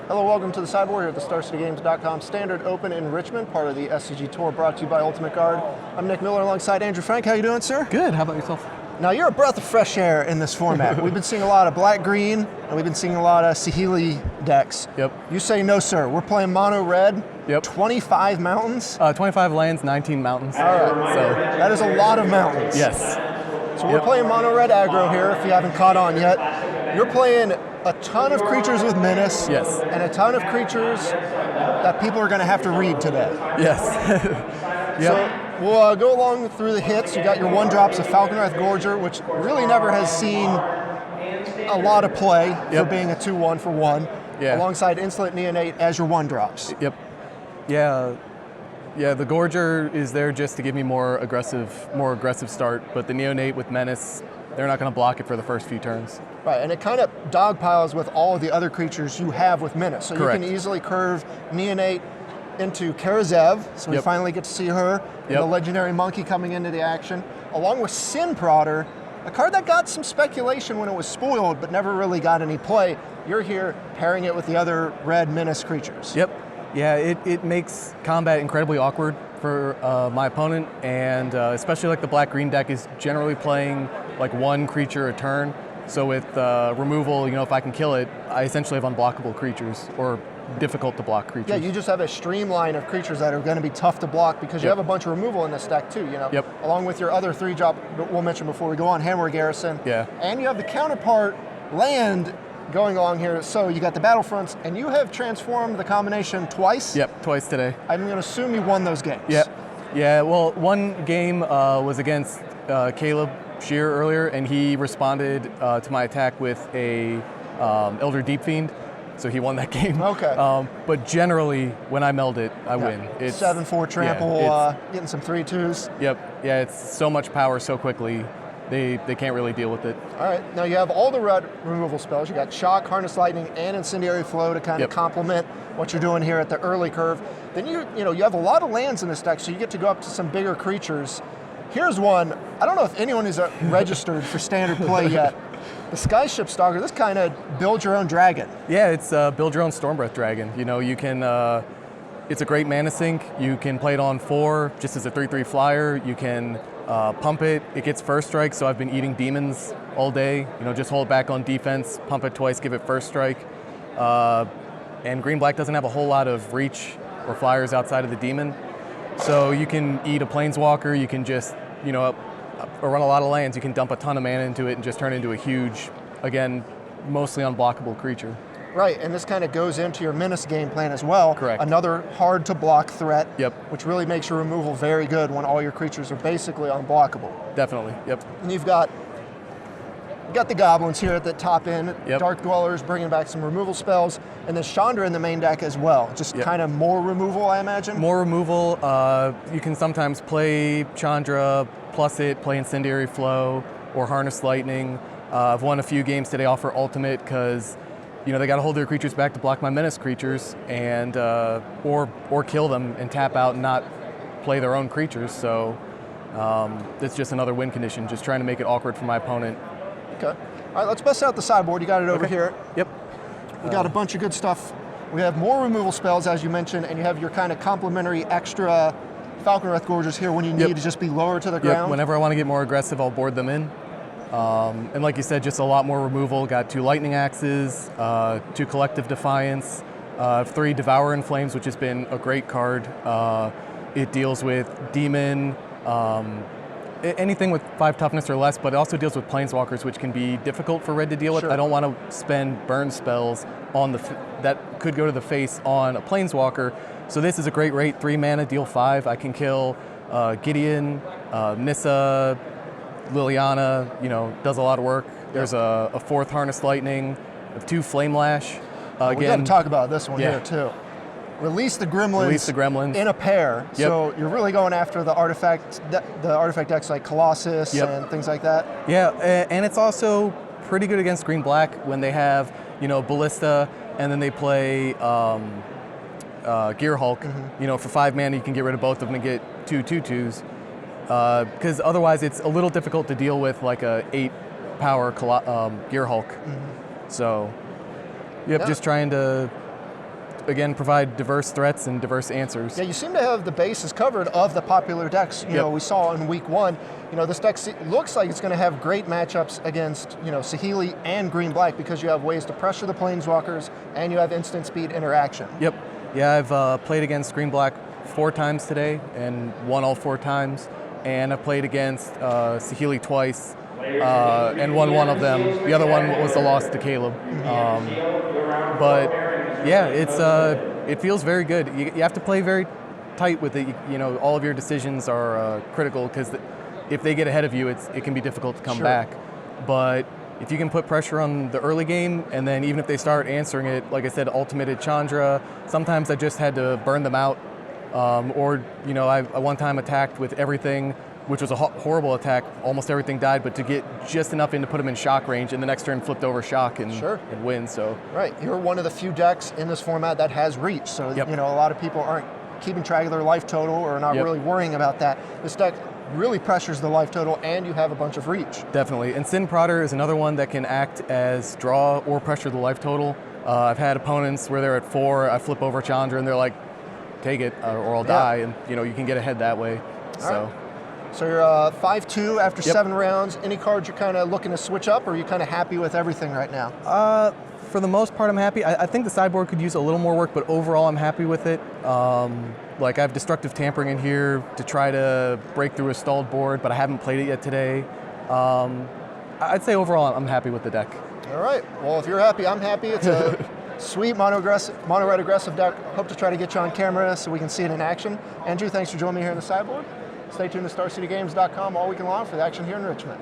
Hello, welcome to the sideboard here at the StarCityGames.com Standard Open in Richmond, part of the SCG Tour brought to you by Ultimate Guard. I'm Nick Miller alongside Andrew Frank. How you doing, sir? Good, how about yourself? Now, you're a breath of fresh air in this format. We've been seeing a lot of black-green, and we've been seeing a lot of Saheeli decks. Yep. You say no, sir. We're playing mono-red, Yep. 25 mountains. 25 lands, 19 mountains. All right, So, that is a lot of mountains. yes. So we're playing mono-red aggro here, if you haven't caught on yet. You're playing a ton of creatures with menace. Yes. And a ton of creatures that people are going to have to read today. Yes. Yep. So we'll go along through the hits. You got your 1-drops of Falconwrath Gorger, which really never has seen a lot of play for being a 2/1 for 1, alongside Insolent Neonate as your 1-drops. Yep. Yeah, the Gorger is there just to give me more aggressive start, but the Neonate with Menace, they're not going to block it for the first few turns. Right, and it kind of dogpiles with all of the other creatures you have with Menace. So Correct. you can easily curve Neonate into Karazev, so we finally get to see her, and the legendary monkey coming into the action, along with Sin Prodder, a card that got some speculation when it was spoiled, but never really got any play. You're here pairing it with the other red Menace creatures. Yep. Yeah, it makes combat incredibly awkward for my opponent, and especially like the black-green deck is generally playing like one creature a turn. So with removal, if I can kill it, I essentially have unblockable creatures, or difficult to block creatures. Yeah, you just have a streamline of creatures that are going to be tough to block because you have a bunch of removal in this deck too, along with your other 3-drop we'll mention before we go on, Hammer Garrison. Yeah. And you have the counterpart land going along here. So you got the Battlefronts, and you have transformed the combination twice. Yep, twice today. I'm going to assume you won those games. Yeah, well, one game was against Caleb Shear earlier, and he responded to my attack with a Elder Deep Fiend, so he won that game. Okay. But generally, when I meld it, I win. It's 7/4 trample, getting some 3/2s. Yep, yeah, it's so much power so quickly, they can't really deal with it. All right, now you have all the red removal spells. You got Shock, Harness Lightning, and Incendiary Flow to kind of complement what you're doing here at the early curve. Then you have a lot of lands in this deck, so you get to go up to some bigger creatures. Here's one. I don't know if anyone is registered for standard play yet. The Skyship Stalker, this kind of build your own dragon. Yeah, it's build your own Stormbreath Dragon. You can, it's a great mana sink. You can play it on 4 just as a 3/3 flyer. You can pump it. It gets first strike, so I've been eating demons all day. Just hold back on defense, pump it twice, give it first strike. And green-black doesn't have a whole lot of reach or flyers outside of the demon. So you can eat a Planeswalker, you can just, or run a lot of lands, you can dump a ton of mana into it and just turn it into a huge, again, mostly unblockable creature. Right, and this kind of goes into your Menace game plan as well. Correct. Another hard to block threat, Yep. which really makes your removal very good when all your creatures are basically unblockable. Definitely, yep. And you've got the goblins here at the top end, Dark Dwellers bringing back some removal spells, and then Chandra in the main deck as well. Just kind of more removal, I imagine? More removal. You can sometimes play Chandra, plus it, play Incendiary Flow, or Harness Lightning. I've won a few games today off for Ultimate because they got to hold their creatures back to block my Menace creatures, and or kill them and tap out and not play their own creatures. So it's just another win condition, just trying to make it awkward for my opponent. Okay. All right, let's bust out the sideboard. You got it over here. Yep. We got a bunch of good stuff. We have more removal spells, as you mentioned, and you have your kind of complementary extra Falconwrath Gorgers here when you need to just be lower to the ground. Whenever I want to get more aggressive, I'll board them in. And like you said, just a lot more removal. Got 2 Lightning Axes, 2 Collective Defiance, 3 Devour in Flames, which has been a great card. It deals with Demon, anything with 5 toughness or less, but it also deals with Planeswalkers, which can be difficult for red to deal with. I don't want to spend burn spells on that could go to the face on a Planeswalker. So this is a great rate, 3 mana, deal 5. I can kill Gideon, Nissa, Liliana, does a lot of work. There's a 4th Harness Lightning, 2 Flame Lash. We got to talk about this one here too. Release the Gremlins in a pair. So you're really going after the artifact decks like Colossus and things like that. Yeah, and it's also pretty good against green-black when they have, Ballista, and then they play Gear Hulk. For 5 mana you can get rid of both of them and get 2 2/2s. Because otherwise it's a little difficult to deal with like a 8-power Gear Hulk. So, just trying to again, provide diverse threats and diverse answers. Yeah, you seem to have the bases covered of the popular decks. You know, we saw in week 1. You know, this deck looks like it's going to have great matchups against, you know, Saheeli and green-black because you have ways to pressure the planeswalkers and you have instant speed interaction. Yep. Yeah, I've played against green-black 4 times today and won all 4 times. And I've played against Saheeli twice and won one of them. The other one was a loss to Caleb. But yeah, it feels very good. You have to play very tight with it. You know, all of your decisions are critical because if they get ahead of you, it can be difficult to come back. But if you can put pressure on the early game, and then even if they start answering it, like I said, ultimated Chandra, sometimes I just had to burn them out. Or, you know, I one time attacked with everything, which was a horrible attack. Almost everything died, but to get just enough in to put them in shock range, and the next turn flipped over shock and win. So right, you're one of the few decks in this format that has reach. So you know, a lot of people aren't keeping track of their life total or not really worrying about that. This deck really pressures the life total, and you have a bunch of reach. Definitely, and Sin Prodder is another one that can act as draw or pressure the life total. I've had opponents where they're at 4, I flip over Chandra, and they're like, take it or I'll die, and you know, you can get ahead that way. So you're 5-2 after 7 rounds. Any cards you're kind of looking to switch up, or are you kind of happy with everything right now? For the most part, I'm happy. I think the sideboard could use a little more work, but overall, I'm happy with it. Like I have Destructive Tampering in here to try to break through a stalled board, but I haven't played it yet today. I'd say overall, I'm happy with the deck. All right. Well, if you're happy, I'm happy. It's a sweet mono-red aggressive deck. Hope to try to get you on camera so we can see it in action. Andrew, thanks for joining me here on the sideboard. Stay tuned to StarCityGames.com all weekend long for the action here in Richmond.